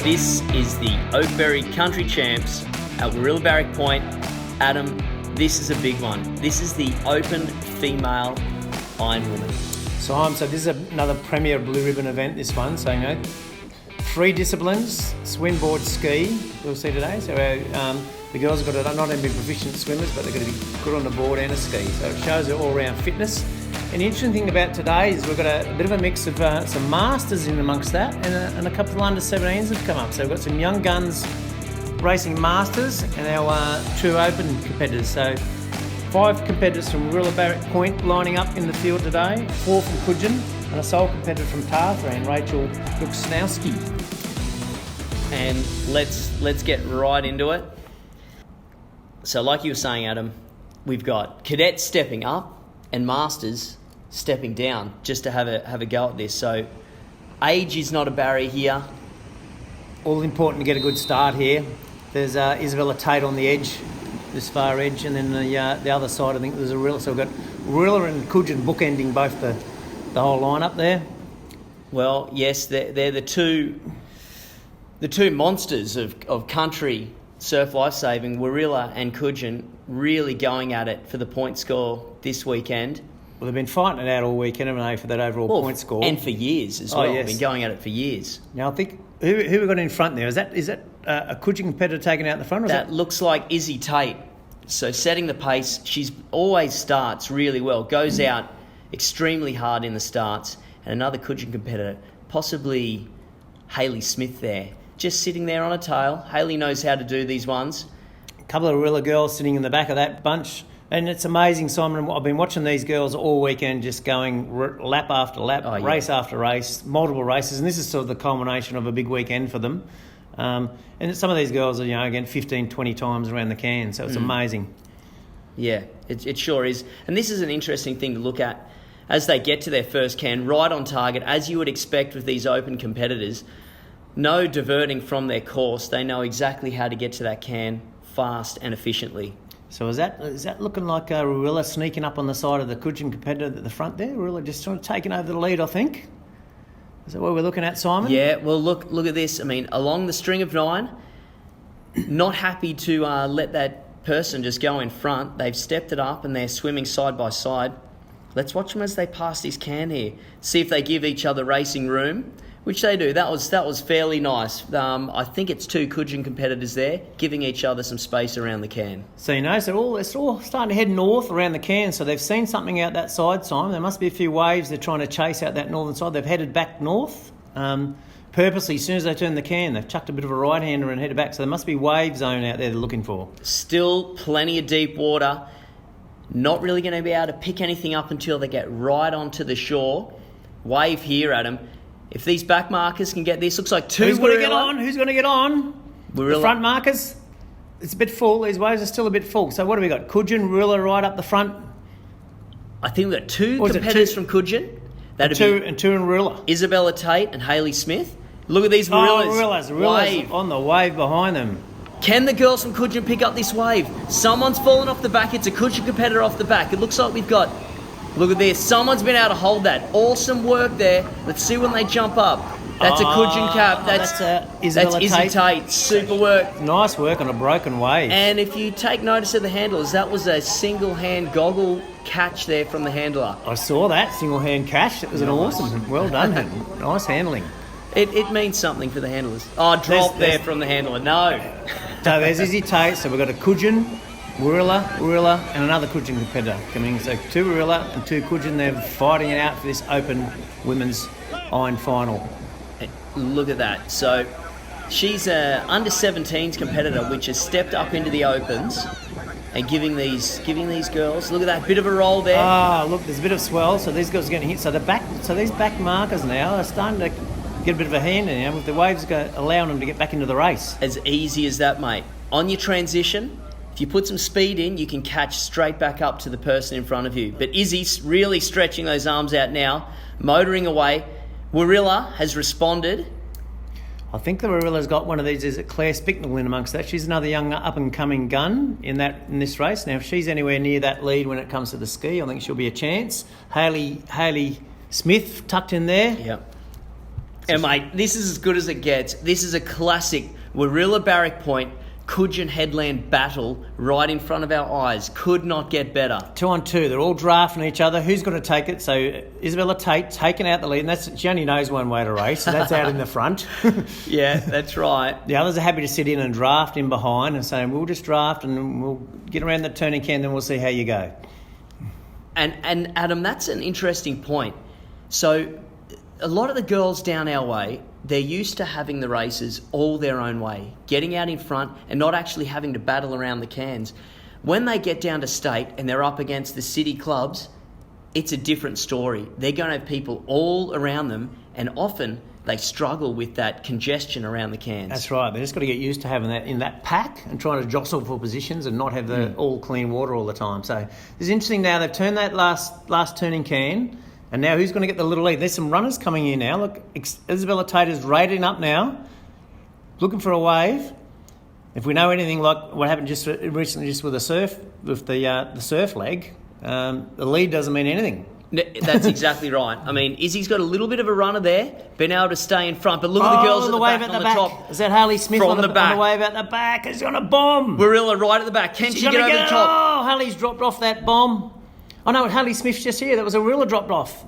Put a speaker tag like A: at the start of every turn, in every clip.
A: This is the Oakberry Country Champs at Warilla Barrack Point. Adam, this is a big one. This is the open female Ironwoman.
B: So this is another premier blue ribbon event, this one. So, 3 disciplines, swim, board, ski, we'll see today. So the girls have got to not only be proficient swimmers, but they're going to be good on the board and a ski. So it shows their all-round fitness. And the interesting thing about today is we've got a bit of a mix of some masters in amongst that, and a couple of under-17s have come up. So we've got some young guns racing masters and our 2 open competitors. So 5 competitors from Warilla Barrack Point lining up in the field today, 4 from Coogin, and a sole competitor from Tarthran, Rachel Luksnowski.
A: And let's get right into it. So like you were saying, Adam, we've got cadets stepping up and masters stepping down just to have a go at this. So age is not a barrier here.
B: All important to get a good start here. There's Isabella Tate on the edge, this far edge, and then the other side I think there's a Warilla. So we've got Warilla and Coogin bookending both the whole line up there.
A: Well, yes, they're the two monsters of country surf lifesaving, Warilla and Coogin, really going at it for the point score this weekend.
B: Well, they've been fighting it out all weekend, haven't they, for that overall point score?
A: And for years as well.
B: Yes.
A: They've been going at it for years.
B: Now, I think, who we got in front there? Is that a Coogin competitor taken out the front? Or
A: that looks like Acai Tate. So setting the pace, she's always starts really well, goes out extremely hard in the starts. And another Coogin competitor, possibly Hayley Smith there, just sitting there on a tail. Hayley knows how to do these ones.
B: A couple of Warilla girls sitting in the back of that bunch. And it's amazing, Simon. I've been watching these girls all weekend just going lap after lap, race after race, multiple races. And this is sort of the culmination of a big weekend for them. And some of these girls are, again, 15, 20 times around the can. So it's amazing.
A: Yeah, it sure is. And this is an interesting thing to look at as they get to their first can, right on target, as you would expect with these open competitors. No diverting from their course. They know exactly how to get to that can fast and efficiently.
B: So is that looking like Warilla sneaking up on the side of the Coogin competitor at the front there? Warilla just sort of taking over the lead, I think. Is that what we're looking at, Simon?
A: Yeah, well, look at this. I mean, along the string of 9, not happy to let that person just go in front. They've stepped it up and they're swimming side by side. Let's watch them as they pass this can here. See if they give each other racing room, which they do. That was fairly nice. I think it's 2 Coogin competitors there, giving each other some space around the can.
B: So so they're all starting to head north around the can. So they've seen something out that side, Simon. There must be a few waves they're trying to chase out that northern side. They've headed back north. Purposely, as soon as they turn the can, they've chucked a bit of a right-hander and headed back. So there must be wave zone out there they're looking for.
A: Still plenty of deep water. Not really going to be able to pick anything up until they get right onto the shore. Wave here, Adam. If these back markers can get this, looks like 2
B: Who's going to get on? Who's going to get on?
A: Warilla.
B: The front markers? It's a bit full. These waves are still a bit full. So what have we got? Coogin, Warilla right up the front.
A: I think we've got 2 competitors from Coogin.
B: And 2 in Warilla.
A: Isabella Tate and Hayley Smith. Look at these Warillas.
B: Warillas on the wave behind them.
A: Can the girls from Coogin pick up this wave? Someone's fallen off the back. It's a Coogin competitor off the back. It looks like we've got... Look at this. Someone's been able to hold that. Awesome work there. Let's see when they jump up. That's a Coogin cap. That's Acai Tate. Super work.
B: Nice work on a broken wave.
A: And if you take notice of the handlers, that was a single-hand goggle catch there from the handler.
B: I saw that single-hand catch. It was an awesome. Well done. Nice handling.
A: It means something for the handlers. Oh, drop there from the handler. No.
B: So there's Acai Tate. So we've got a Coogin, Warilla, and another Coogin competitor coming. So 2 Warilla and 2 Coogin. They're fighting it out for this open women's iron final.
A: Look at that. So she's a under-17s competitor, which has stepped up into the opens and giving these girls. Look at that bit of a roll there.
B: Look, there's a bit of swell. So these girls are getting hit. So these back markers now are starting to get a bit of a hand in with the waves allowing them to get back into the race.
A: As easy as that, mate. On your transition, if you put some speed in, you can catch straight back up to the person in front of you. But Izzy's really stretching those arms out now, motoring away. Warilla has responded.
B: I think the Warilla's got one of these. Is it Claire Spicknell in amongst that? She's another young up-and-coming gun in this race. Now, if she's anywhere near that lead when it comes to the ski, I think she'll be a chance. Hayley Smith tucked in there.
A: Yep. And mate, this is as good as it gets. This is a classic Warilla Barrack Point Coogin Headland battle right in front of our eyes. Could not get better.
B: 2 on 2. They're all drafting each other. Who's going to take it? So Isabella Tate taking out the lead, and she only knows one way to race, so that's out in the front.
A: Yeah, that's right.
B: The others are happy to sit in and draft in behind and saying, we'll just draft and we'll get around the turning can and we'll see how you go.
A: And Adam, that's an interesting point. So a lot of the girls down our way, they're used to having the races all their own way, getting out in front and not actually having to battle around the cans. When they get down to state and they're up against the city clubs, it's a different story. They're going to have people all around them, and often they struggle with that congestion around the cans.
B: That's right. They've just got to get used to having that in that pack and trying to jostle for positions and not have the all clean water all the time. So it's interesting now. They've turned that last turning can. And now who's going to get the little lead? There's some runners coming in now. Look, Isabella Tate is raiding up now, looking for a wave. If we know anything like what happened just recently, just with the surf leg, the lead doesn't mean anything.
A: That's exactly right. I mean, Izzy's got a little bit of a runner there, been able to stay in front. But look at the girls at the back on the top.
B: Is that Harley Smith
A: from
B: on
A: the back?
B: On the wave at the back. It's on a bomb.
A: Warilla right at the back. Can she get over the top?
B: Oh, Harley's dropped off that bomb. Oh no, Harley Smith's just here. That was a Warilla dropped off.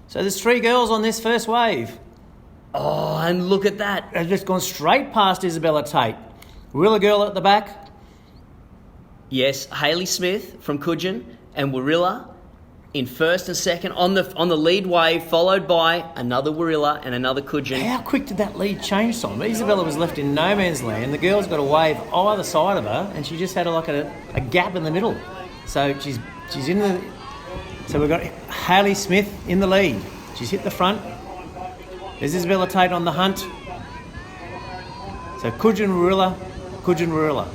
B: So there's 3 girls on this first wave.
A: Oh, and look at that.
B: They've just gone straight past Isabella Tate. Warilla girl at the back.
A: Yes, Hayley Smith from Coogin and Warilla in first and second on the lead wave, followed by another Warilla and another Coogin.
B: How quick did that lead change, Simon? Isabella was left in no man's land. The girl's got a wave either side of her, and she just had a gap in the middle. So she's in the... So we've got Hayley Smith in the lead. She's hit the front. There's Isabella Tate on the hunt. So Coogin Warilla.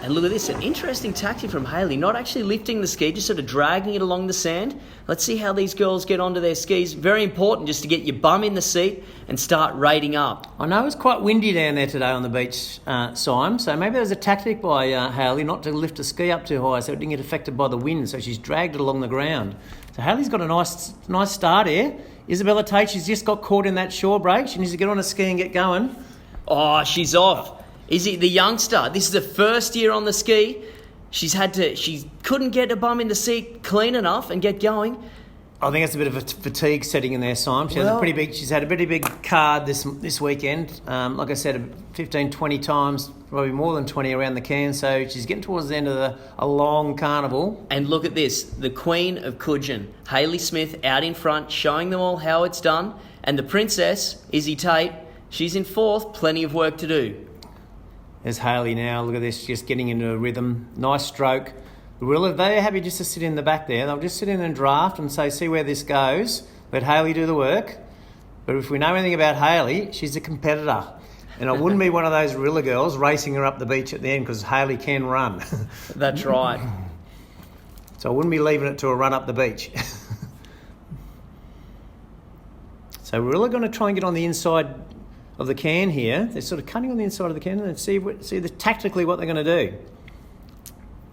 A: And look at this, an interesting tactic from Hayley, not actually lifting the ski, just sort of dragging it along the sand. Let's see how these girls get onto their skis. Very important just to get your bum in the seat and start raiding up.
B: I know it's quite windy down there today on the beach, Simon, so maybe there's a tactic by Hayley not to lift the ski up too high so it didn't get affected by the wind, so she's dragged it along the ground. So Hayley's got a nice start here. Isabella Tate, she's just got caught in that shore break. She needs to get on a ski and get going.
A: Oh, she's off. Izzy, the youngster, this is her first year on the ski. She couldn't get her bum in the seat clean enough and get going.
B: I think it's a bit of a fatigue setting in there, Simon. She's had a pretty big card this weekend. Like I said, 15, 20 times, probably more than 20 around the can. So she's getting towards the end of a long carnival.
A: And look at this, the queen of Coogin, Hayley Smith, out in front, showing them all how it's done. And the princess, Izzy Tate, she's in fourth, plenty of work to do.
B: There's Hayley now. Look at this, just getting into a rhythm. Nice stroke. They're happy just to sit in the back there. They'll just sit in and draft and say, see where this goes. Let Hayley do the work. But if we know anything about Hayley, she's a competitor. And I wouldn't be one of those Rilla girls racing her up the beach at the end because Hayley can run.
A: That's right.
B: So I wouldn't be leaving it to a run up the beach. So we're really going to try and get on the inside of the can here. They're sort of cutting on the inside of the can and see tactically what they're going to do.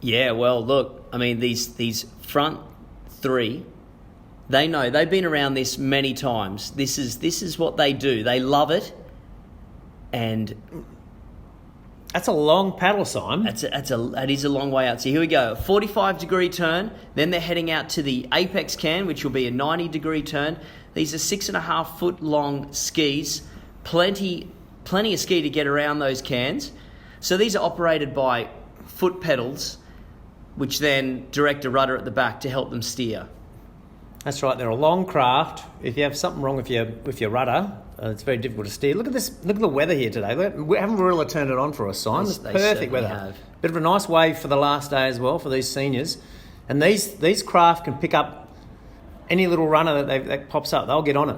A: Yeah, well, look, I mean, these front 3, they know, they've been around this many times. This is what they do. They love it, and
B: that's a long paddle, Simon.
A: That is a long way out. So here we go, 45-degree turn. Then they're heading out to the apex can, which will be a 90-degree turn. These are 6.5-foot long skis. Plenty of ski to get around those cans. So these are operated by foot pedals, which then direct a rudder at the back to help them steer.
B: That's right. They're a long craft. If you have something wrong with your rudder, it's very difficult to steer. Look at this. Look at the weather here today. We haven't really turned it on for us, Simon. It's perfect weather.
A: Have.
B: Bit of a nice wave for the last day as well for these seniors. And these craft can pick up any little runner that pops up. They'll get on it.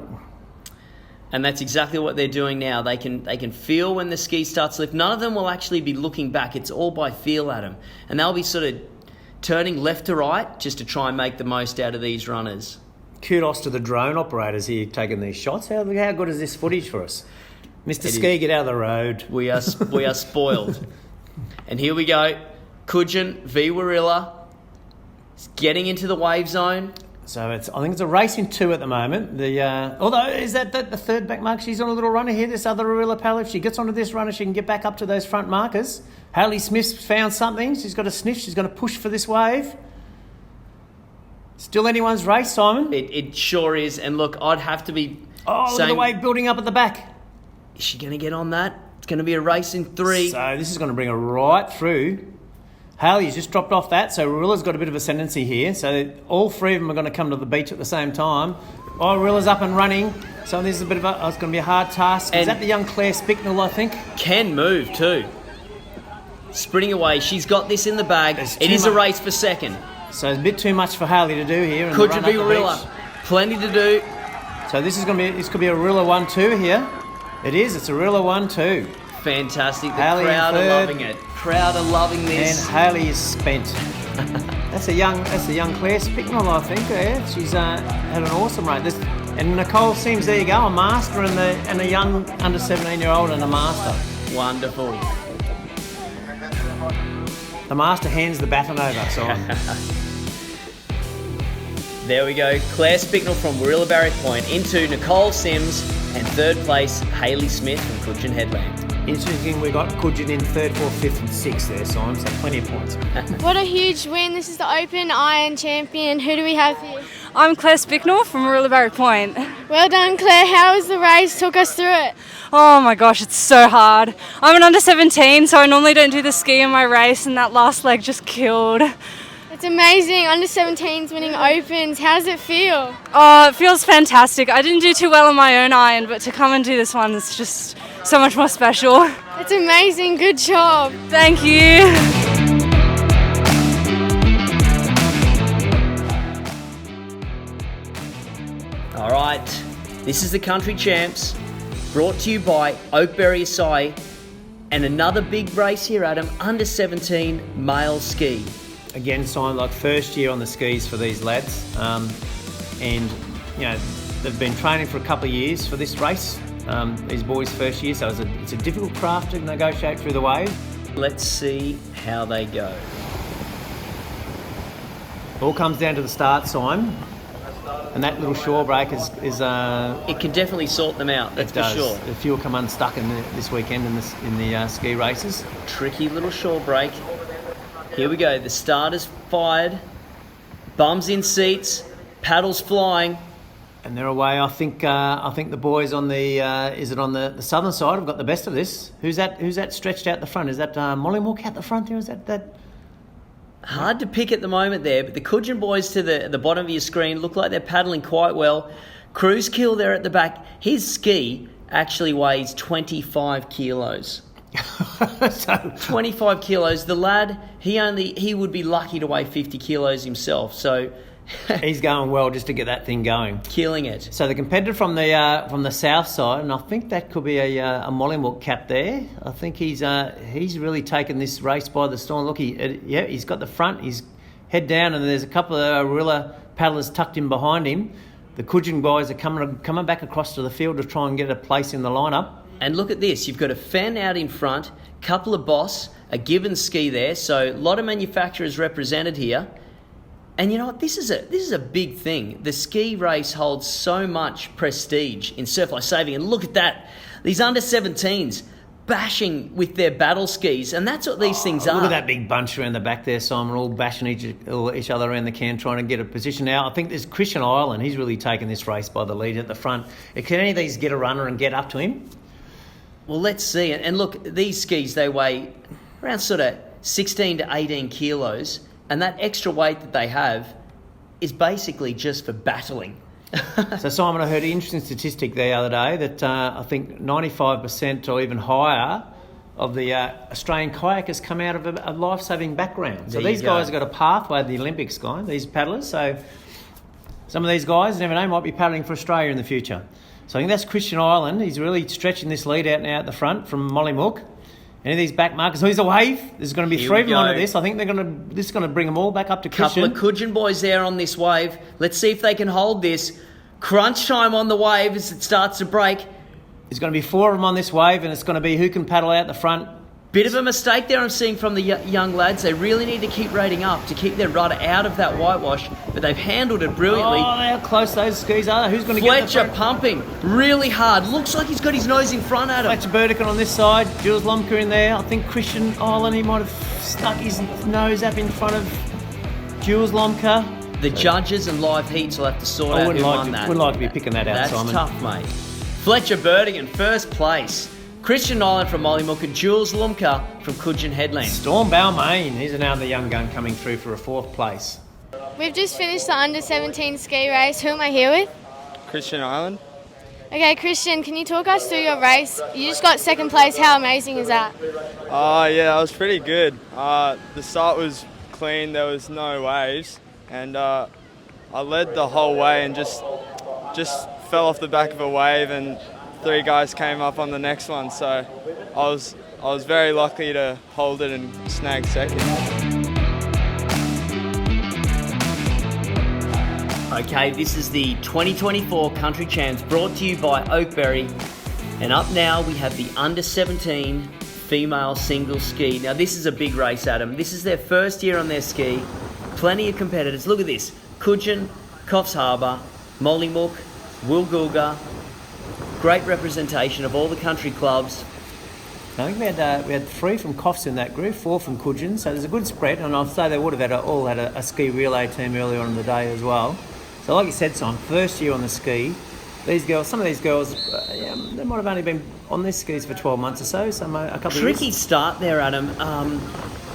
A: And that's exactly what they're doing now. They can feel when the ski starts to lift. None of them will actually be looking back. It's all by feel, Adam. And they'll be sort of turning left to right just to try and make the most out of these runners.
B: Kudos to the drone operators here taking these shots. How good is this footage for us? Mr. Ski, get out of the road.
A: We are spoiled. And here we go. Coogin v Warilla getting into the wave zone.
B: So I think it's a race in 2 at the moment. Although is that the third back mark? She's on a little runner here. This other Arilla Pal, if she gets onto this runner, she can get back up to those front markers. Hayley Smith's found something. She's got a sniff. She's going to push for this wave. Still anyone's race, Simon.
A: It sure is. And look, I'd have to be.
B: Look at the wave building up at the back.
A: Is she going to get on that? It's going to be a race in 3.
B: So this is going to bring her right through. Hayley's just dropped off that, so Arilla's got a bit of ascendancy here. So all 3 of them are going to come to the beach at the same time. Arilla's up and running. So this is it's going to be a hard task. Is that the young Claire Spicknell, I think?
A: Can move too. Sprinting away. She's got this in the bag. It is a race for second.
B: So it's a bit too much for Hayley to do here.
A: Could be Arilla. Plenty to do.
B: So this could be Arilla 1-2 here. It is. It's Arilla 1-2.
A: Fantastic. The
B: Hayley
A: crowd are loving it. Crowd are loving this.
B: And Hayley is spent. That's a young Claire Spicknell, I think. Yeah, she's had an awesome race. And Nicole Sims, there you go, a master and a young under 17-year-old and a master.
A: Wonderful.
B: The master hands the baton over. So
A: there we go. Claire Spicknell from Warilla Barrick Point into Nicole Sims and 3rd place Hayley Smith from Coogin Headland.
B: Interesting, we got Coogin in 3rd, 4th, 5th and 6th there, Simon, so plenty of points.
C: What a huge win. This is the Open Iron Champion. Who do we have here?
D: I'm Claire Spicknell from Warilla Barrick Point.
C: Well done, Claire. How was the race? Talk us through it.
D: Oh my gosh, it's so hard. I'm an under 17, so I normally don't do the ski in my race, and that last leg just killed.
C: It's amazing. Under 17s winning Opens. How does it feel?
D: Oh, it feels fantastic. I didn't do too well on my own iron, but to come and do this one is just so much more special.
C: It's amazing. Good job.
D: Thank you.
A: All right, this is the Country Champs, brought to you by Oakberry Acai, and another big race here, Adam, under 17 male ski.
B: Again, Simon, like first year on the skis for these lads, and they've been training for a couple of years for this race. These boys' first year, so it's a difficult craft to negotiate through the wave.
A: Let's see how they go.
B: All comes down to the start, Simon. And that little shore break is
A: it can definitely sort them out, that's for sure.
B: A few will come unstuck this weekend in the ski races.
A: Tricky little shore break. Here we go, the starter's fired, bums in seats, paddles flying.
B: And they're away. I think the boys on the southern side have got the best of this. Who's that stretched out the front? Is that Mollymook out the front there? Is that?
A: Hard to pick at the moment there, but the Coogin boys to the bottom of your screen look like they're paddling quite well. Cruise Kill there at the back. His ski actually weighs 25 kilos.
B: So
A: 25 kilos. The lad, he would be lucky to weigh 50 kilos himself. So
B: he's going well just to get that thing going.
A: Killing it.
B: So the competitor from the south side, and I think that could be a Mollymook cap there. I think he's really taken this race by the storm. Look, he's got the front, he's head down, and there's a couple of Arilla paddlers tucked in behind him. The Coogin boys are coming back across to the field to try and get a place in the lineup. And
A: look at this, you've got a fan out in front, couple of Boss, a Gibbons ski there, so a lot of manufacturers represented here. And you know what? This is a big thing. The ski race holds so much prestige in surf life saving. And look at that. These under 17s bashing with their battle skis. And that's what these things are.
B: Look at that big bunch around the back there, Simon, all bashing each other around the can, trying to get a position now. I think there's Christian Ireland. He's really taken this race by the lead at the front. Can any of these get a runner and get up to him?
A: Well, let's see. And look, these skis, they weigh around sort of 16 to 18 kilos. And that extra weight that they have is basically just for battling.
B: So, Simon, I heard an interesting statistic the other day that I think 95% or even higher of the Australian kayakers come out of a life-saving background. So these guys have got a pathway to the Olympics, these paddlers. So some of these guys, never know, might be paddling for Australia in the future. So I think that's Christian Ireland. He's really stretching this lead out now at the front from Mollymook. Any of these back markers? So here's a wave. There's going to be three of them onto this. I think this is going to bring them all back up to Christian.
A: Couple of Coogin boys there on this wave. Let's see if they can hold this. Crunch time on the wave as it starts to break.
B: There's going to be four of them on this wave, and it's going to be who can paddle out the front
A: Bit of a mistake there I'm seeing from the young lads. They really need to keep rating up to keep their rudder out of that whitewash, but they've handled it brilliantly.
B: Oh, how close those skis are. Who's going to get the
A: Fletcher pumping really hard. Looks like he's got his nose in front at him.
B: Fletcher Burdick on this side, Jules Lomka in there. I think Christian Island, he might have stuck his nose up in front of Jules Lomka.
A: The judges and live heats will have to sort out who won that.
B: Wouldn't like to be picking that out,
A: That's
B: Simon.
A: tough, mate. Fletcher Burdick in first place. Christian Island from Mollymook and Jules Lumka from Coogin Headland.
B: Storm Balmain, he's another young gun coming through for a 4th place.
C: We've just finished the under-17 ski race. Who am I here with?
E: Christian Island.
C: Okay, Christian, can you talk us through your race? You just got 2nd place. How amazing is that?
E: Yeah, that was pretty good. The start was clean, there was no waves, and I led the whole way and just fell off the back of a wave, and 3 guys came up on the next one, so I was very lucky to hold it and snag 2nd.
A: Okay, this is the 2024 Country Champs brought to you by Oakberry. And up now we have the under-17 female single ski. Now this is a big race, Adam. This is their first year on their ski. Plenty of competitors. Look at this. Coogin, Coffs Harbour, Mollymook, Woolgoolga. Great representation of all the country clubs.
B: I think we had 3 from Coffs in that group, 4 from Coogin, so there's a good spread, and I'll say they would have all had a ski relay team earlier on in the day as well. So like you said, Simon, first year on the ski. These girls, some of these girls, they might have only been on these skis for 12 months or so, a couple of
A: Tricky
B: years.
A: start there, Adam. A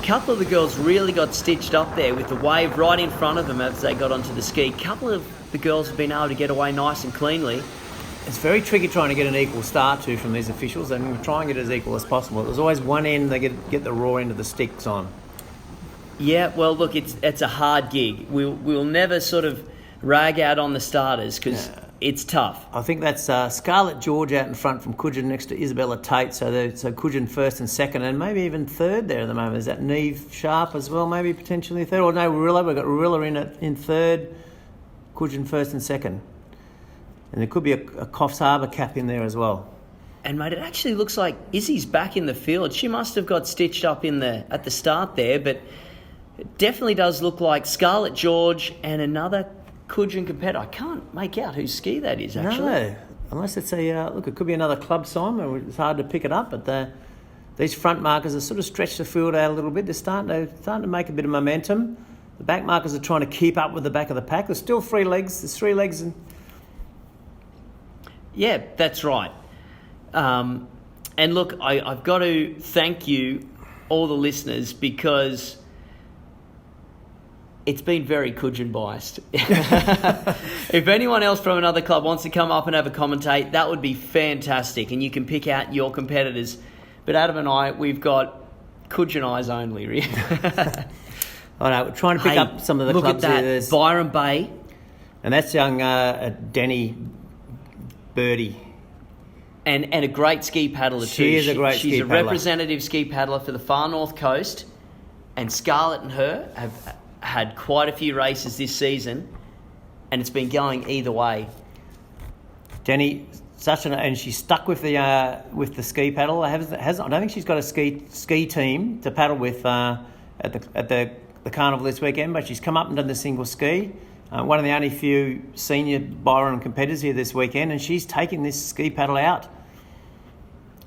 A: couple of the girls really got stitched up there with the wave right in front of them as they got onto the ski. A couple of the girls have been able to get away nice and cleanly.
B: It's very tricky trying to get an equal start to from these officials, and try and get it as equal as possible. There's always one end they get the raw end of the sticks on.
A: Yeah, well, look, it's a hard gig. We'll never sort of rag out on the starters because it's tough.
B: I think that's Scarlett George out in front from Coogin next to Isabella Tate. So Coogin 1st and 2nd, and maybe even 3rd there at the moment. Is that Neve Sharp as well? Maybe potentially 3rd. Or no, Rilla. We've got Rilla in 3rd, Coogin 1st and 2nd. And there could be a Coffs Harbour cap in there as well.
A: And mate, it actually looks like Izzy's back in the field. She must have got stitched up at the start there, but it definitely does look like Scarlett George and another Coogin competitor. I can't make out whose ski that is actually.
B: No, unless it's look, it could be another club sign. It's hard to pick it up, but these front markers have sort of stretched the field out a little bit. They're starting to make a bit of momentum. The back markers are trying to keep up with the back of the pack. There's still 3 legs. There's 3 legs and.
A: Yeah, that's right. And look, I've got to thank you, all the listeners, because it's been very Coogin biased. If anyone else from another club wants to come up and have a commentate, that would be fantastic, and you can pick out your competitors. But Adam and I, we've got Coogin eyes only, really.
B: I know, we're trying to pick up some of the
A: look
B: clubs.
A: Look at that,
B: here.
A: Byron Bay.
B: And that's young Denny Birdie.
A: And a great ski paddler too.
B: She is a great ski
A: She's
B: paddler.
A: a representative ski paddler for the far north coast. And Scarlett and her have had quite a few races this season. And it's been going either way.
B: Denny, and she's stuck with the ski paddle. I don't think she's got a ski team to paddle with at the carnival this weekend, but she's come up and done the single ski. One of the only few senior Byron competitors here this weekend, and she's taking this ski paddle out.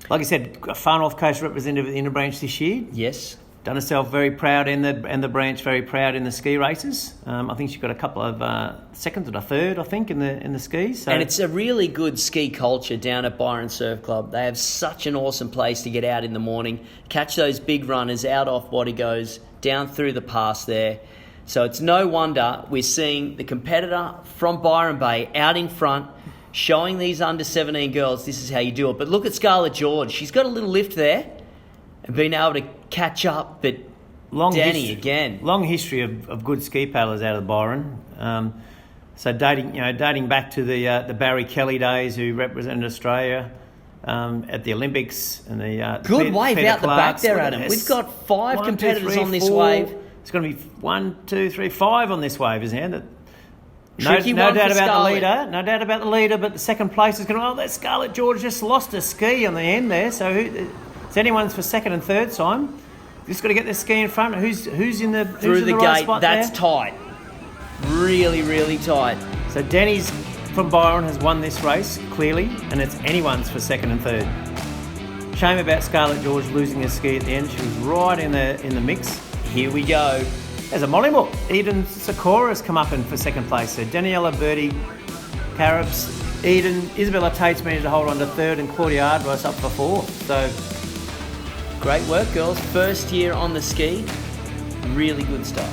B: Like I said, a far north coast representative of the inner branch this year.
A: Yes.
B: Done herself very proud and the branch very proud in the ski races. I think she got a couple of seconds and a third, I think, in the skis. So.
A: And it's a really good ski culture down at Byron Surf Club. They have such an awesome place to get out in the morning, catch those big runners out off Bodygoes, down through the pass there. So it's no wonder we're seeing the competitor from Byron Bay out in front, showing these under-17 girls this is how you do it. But look at Scarlett George. She's got a little lift there and been able to catch up, but Danny again.
B: Long history of good ski paddlers out of Byron. So dating back to the Barry Kelly days, who represented Australia at the Olympics and the
A: good wave
B: Peter
A: out the back
B: Clarks.
A: there, Adam. We've got 5 competitors on this wave.
B: It's going to be 1, 2, 3, 5 on this wave, isn't it?
A: No doubt about the leader.
B: No doubt about the leader, but the second place is going to. Oh, that Scarlett George just lost a ski on the end there. So It's anyone's for second and third, Simon. Just got to get the ski in front. Who's in the
A: Through the
B: right
A: gate,
B: spot
A: that's
B: there?
A: tight. Really, really tight.
B: So Danny's from Byron has won this race, clearly, and it's anyone's for second and third. Shame about Scarlett George losing her ski at the end. She was right in the mix.
A: Here we go.
B: There's a Mollymook. Eden Sakura's come up in for second place. So Daniela Birdie, Caribs, Eden, Isabella Tate's managed to hold on to third, and Claudia Ardross up for fourth. So
A: Great work, girls. First year on the ski. Really good stuff.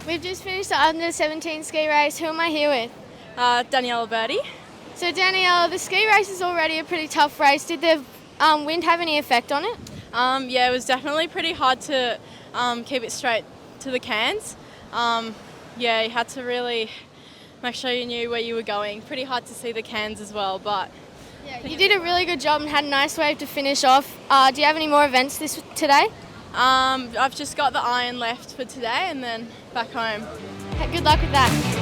C: We've just finished the under 17 ski race. Who am I here with?
D: Daniela Birdie.
C: So Danielle, the ski race is already a pretty tough race. Did the wind have any effect on it?
D: Yeah, it was definitely pretty hard to keep it straight to the cans. Yeah, you had to really make sure you knew where you were going. Pretty hard to see the cans as well, but...
C: Yeah, you did a really good job and had a nice wave to finish off. Do you have any more events today?
D: I've just got the iron left for today and then back home.
C: Good luck with that.